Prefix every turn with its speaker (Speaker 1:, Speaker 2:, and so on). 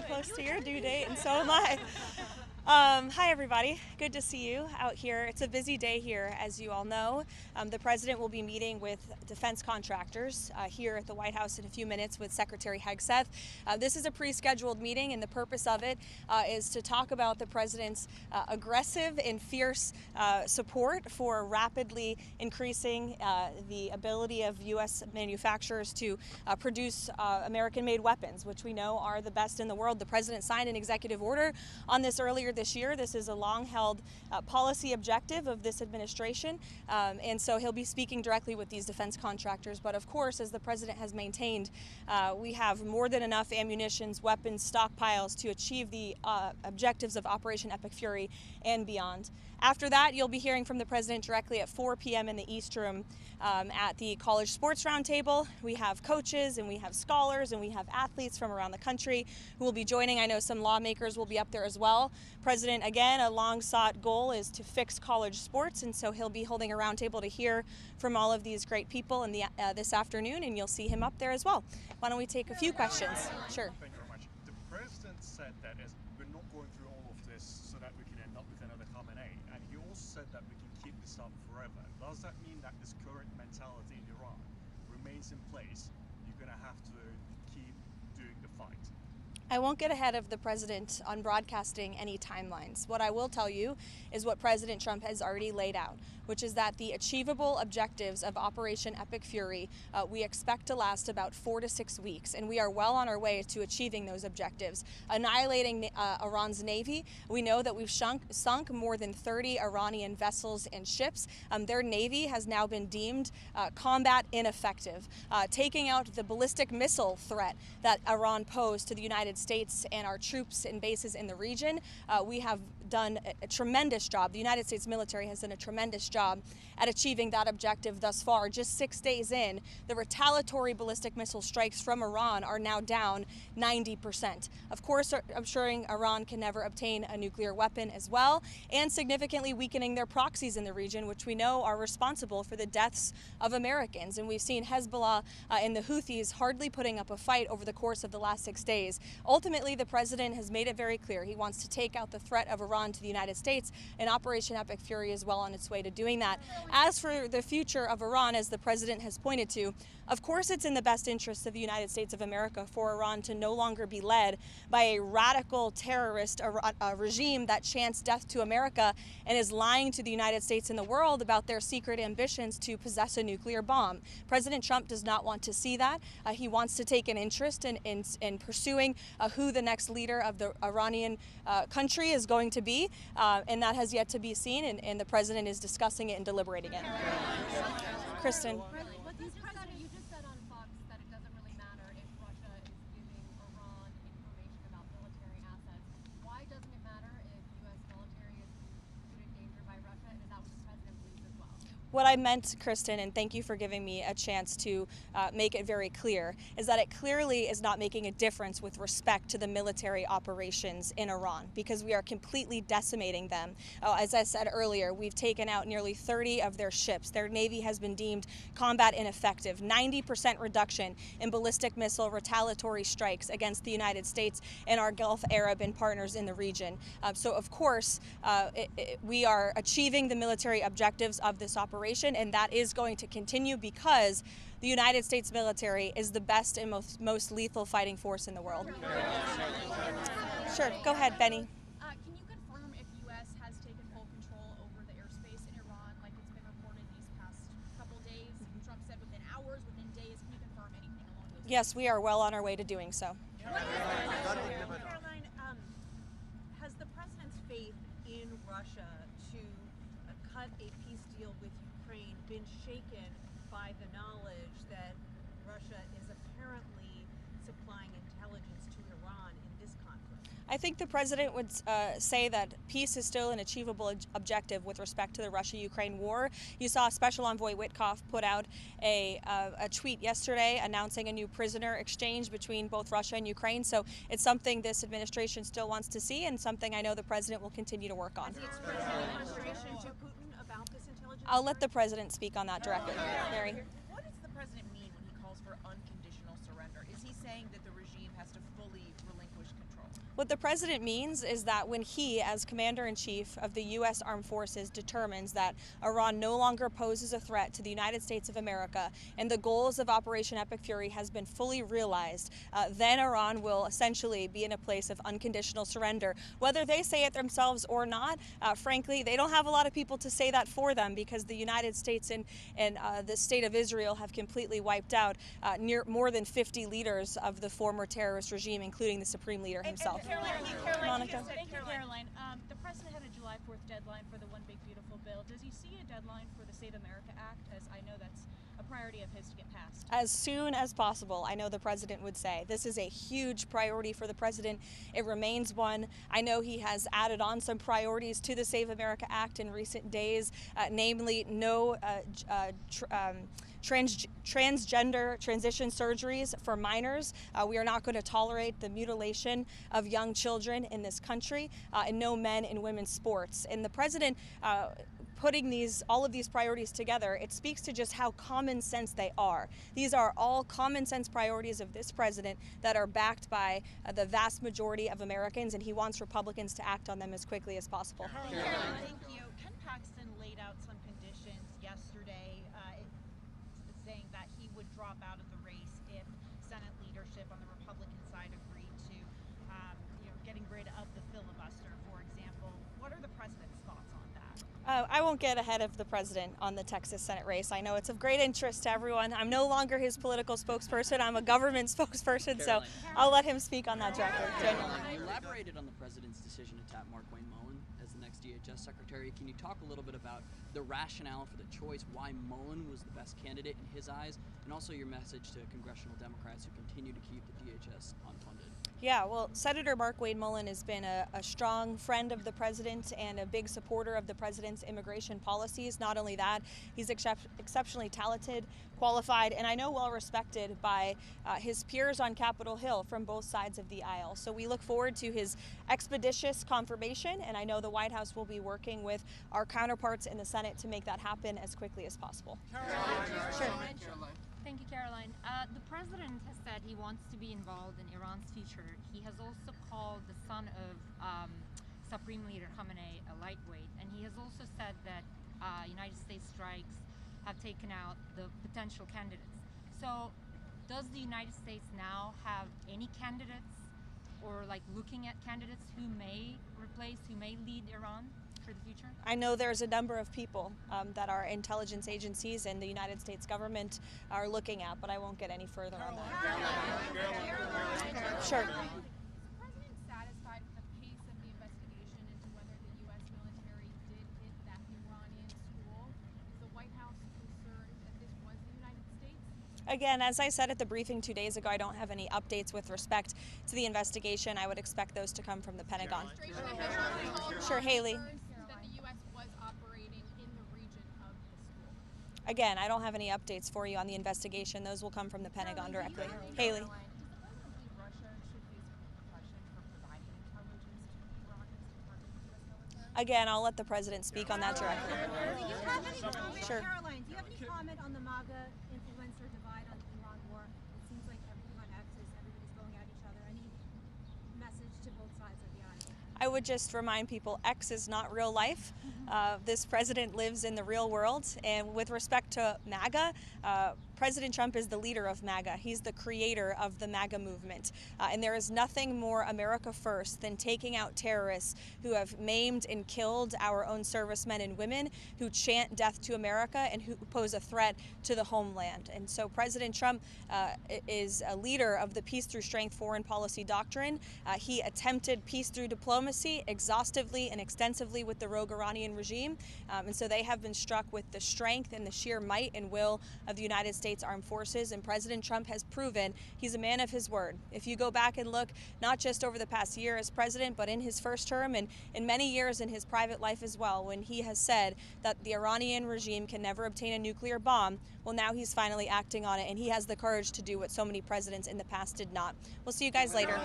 Speaker 1: close to your due date, and so am I. Hi, everybody. Good to see you out here. It's a busy day here, as you all know. The President will be meeting with defense contractors here at the White House in a few minutes with Secretary Hegseth. This is a pre-scheduled meeting, and the purpose of it is to talk about the President's aggressive and fierce support for rapidly increasing the ability of U.S. manufacturers to produce American-made weapons, which we know are the best in the world. The President signed an executive order on this earlier this year. This is a long-held policy objective of this administration, and so he'll be speaking directly with these defense contractors. But of course, as the President has maintained, we have more than enough ammunition, weapons, stockpiles to achieve the objectives of Operation Epic Fury and beyond. After that, you'll be hearing from the President directly at 4 p.m. in the East Room at the College Sports Roundtable. We have coaches and we have scholars and we have athletes from around the country who will be joining. I know some lawmakers will be up there as well. President, again, a long-sought goal is to fix college sports, and so he'll be holding a roundtable to hear from all of these great people in this afternoon, and you'll see him up there as well. Why don't we take a few questions? Sure.
Speaker 2: Thank you very much. The President said that we're not going through all of this so that we can end up with another Khamenei, and he also said that we can keep this up forever. Does that mean that this current mentality in Iran remains in place? You're going to have to keep doing the fight.
Speaker 1: I won't get ahead of the President on broadcasting any timelines. What I will tell you is what President Trump has already laid out, which is that the achievable objectives of Operation Epic Fury we expect to last about 4 to 6 weeks, and we are well on our way to achieving those objectives. Annihilating Iran's navy, we know that we've sunk more than 30 Iranian vessels and ships. Their navy has now been deemed combat ineffective. Taking out the ballistic missile threat that Iran posed to the United States and our troops and bases in the region, we have done a tremendous job. The United States military has done a tremendous job at achieving that objective thus far. Just 6 days in, the retaliatory ballistic missile strikes from Iran are now down 90%. Of course, ensuring Iran can never obtain a nuclear weapon as well, and significantly weakening their proxies in the region, which we know are responsible for the deaths of Americans. And we've seen Hezbollah and the Houthis hardly putting up a fight over the course of the last 6 days. Ultimately, the President has made it very clear he wants to take out the threat of Iran to the United States, and Operation Epic Fury is well on its way to doing that. As for the future of Iran, as the President has pointed to, of course it's in the best interest of the United States of America for Iran to no longer be led by a radical terrorist regime that chants death to America and is lying to the United States and the world about their secret ambitions to possess a nuclear bomb. President Trump does not want to see that. He wants to take an interest in pursuing who the next leader of the Iranian country is going to be, and that has yet to be seen, and the President is discussing it and deliberating it. Kristen.
Speaker 3: What the President, you just said on Fox that it doesn't really matter if Russia is giving Iran information about military assets. Why doesn't it matter if U.S. military is put in danger by Russia, and is that what the President believes as well?
Speaker 1: What I meant, Kristen, and thank you for giving me a chance to make it very clear, is that it clearly is not making a difference with respect to the military operations in Iran, because we are completely decimating them. As I said earlier, we've taken out nearly 30 of their ships. Their navy has been deemed combat ineffective. 90% reduction in ballistic missile retaliatory strikes against the United States and our Gulf Arab and partners in the region. So, of course, we are achieving the military objectives of this operation, and that is going to continue because the United States military is the best and most lethal fighting force in the world. Sure, go ahead, Benny.
Speaker 3: Can you confirm if U.S. has taken full control over the airspace in Iran, like it's been reported these past couple days? Trump said within hours, within days. Can you confirm anything along those lines?
Speaker 1: Yes, we are well on our way to doing so.
Speaker 4: Karoline, has the president's faith in Russia to cut a peace deal with Ukraine been shaken by the knowledge that Russia is apparently supplying intelligence to Iran in this conflict?
Speaker 1: I think the president would say that peace is still an achievable objective with respect to the Russia-Ukraine war. You saw Special Envoy Witkoff put out a tweet yesterday announcing a new prisoner exchange between both Russia and Ukraine. So it's something this administration still wants to see, and something I know the president will continue to work on.
Speaker 4: Has he expressed any frustration to Putin about this intelligence?
Speaker 1: I'll let the president speak on that directly. Mary.
Speaker 5: What does the president mean when he calls for unconditional surrender? Is he saying that the regime has to fully relinquish
Speaker 4: relinquish control?
Speaker 1: What the president means is that when he, as commander-in-chief of the U.S. Armed Forces, determines that Iran no longer poses a threat to the United States of America and the goals of Operation Epic Fury has been fully realized, then Iran will essentially be in a place of unconditional surrender. Whether they say it themselves or not, frankly, they don't have a lot of people to say that for them, because the United States and the state of Israel have completely wiped out more than 50 leaders of the former terrorist regime, including the supreme leader himself. Monica.
Speaker 5: Thank you, Karoline. The president had a July 4th deadline for the One Big Beautiful Bill. Does he see a deadline for the Save America Act? As I know that's a priority of his to get passed.
Speaker 1: As soon as possible, I know the president would say. This is a huge priority for the president. It remains one. I know he has added on some priorities to the Save America Act in recent days, namely no transgender transition surgeries for minors. We are not going to tolerate the mutilation of young children in this country, and no men in women's sports. And the president putting all of these priorities together, it speaks to just how common sense they are. These are all common sense priorities of this president that are backed by the vast majority of Americans, and he wants Republicans to act on them as quickly as possible.
Speaker 6: Thank you. Ken Paxton laid out some conditions yesterday, saying that he would drop out of the race if Senate leadership on the Republican side agreed to, getting rid of the filibuster, for example. What are the president's thoughts on that?
Speaker 1: I won't get ahead of the president on the Texas Senate race. I know it's of great interest to everyone. I'm no longer his political spokesperson. I'm a government spokesperson, so I'll let him speak on that directly.
Speaker 7: You elaborated on the president's decision to tap Markwayne Mullins as the next DHS Secretary. Can you talk a little bit about the rationale for the choice, why Mullins was the best candidate in his eyes, and also your message to congressional Democrats who continue to keep the DHS unfunded?
Speaker 1: Yeah, well, Senator Markwayne Mullins has been a strong friend of the president and a big supporter of the president's immigration policies. Not only that, he's exceptionally talented, qualified, and I know well respected by his peers on Capitol Hill from both sides of the aisle. So we look forward to his expeditious confirmation, and I know the White House will be working with our counterparts in the Senate to make that happen as quickly as possible.
Speaker 3: Sure.
Speaker 5: Thank you, Karoline. The president has said he wants to be involved in Iran's future. He has also called the son of Supreme Leader Khamenei a lightweight, and he has also said that United States strikes have taken out the potential candidates. So does the United States now have any candidates, or looking at candidates who may lead Iran for the future?
Speaker 1: I know there's a number of people that our intelligence agencies and the United States government are looking at, but I won't get any further on that. Sure.
Speaker 3: Is the president satisfied with the pace of the investigation into whether the U.S. military did hit that Iranian school? Is the White House concerned that this was the United States?
Speaker 1: Again, as I said at the briefing 2 days ago, I don't have any updates with respect to the investigation. I would expect those to come from the Pentagon. Sure, Haley.
Speaker 3: That the U.S. was operating in the region of the school.
Speaker 1: Again, I don't have any updates for you on the investigation. Those will come from the Pentagon directly. Haley.
Speaker 3: Does the president believe Russia should face repercussion for providing intelligence to Iran as part of the U.S. military?
Speaker 1: Again, I'll let the president speak on that directly.
Speaker 4: Do you have any comment,
Speaker 1: Sure.
Speaker 4: Karoline, do you have any comment on the MAGA influencer divide on the Iran war? It seems like everything on X is everybody's going at each other. Any message to both sides of the aisle?
Speaker 1: I would just remind people, X is not real life. This president lives in the real world. And with respect to MAGA, President Trump is the leader of MAGA. He's the creator of the MAGA movement. And there is nothing more America first than taking out terrorists who have maimed and killed our own servicemen and women, who chant death to America and who pose a threat to the homeland. And so President Trump is a leader of the peace through strength foreign policy doctrine. He attempted peace through diplomacy exhaustively and extensively with the rogue Iranian regime. And so they have been struck with the strength and the sheer might and will of the United States Armed Forces, and President Trump has proven he's a man of his word. If you go back and look, not just over the past year as president, but in his first term and in many years in his private life as well, when he has said that the Iranian regime can never obtain a nuclear bomb, well, now he's finally acting on it, and he has the courage to do what so many presidents in the past did not. We'll see you guys later.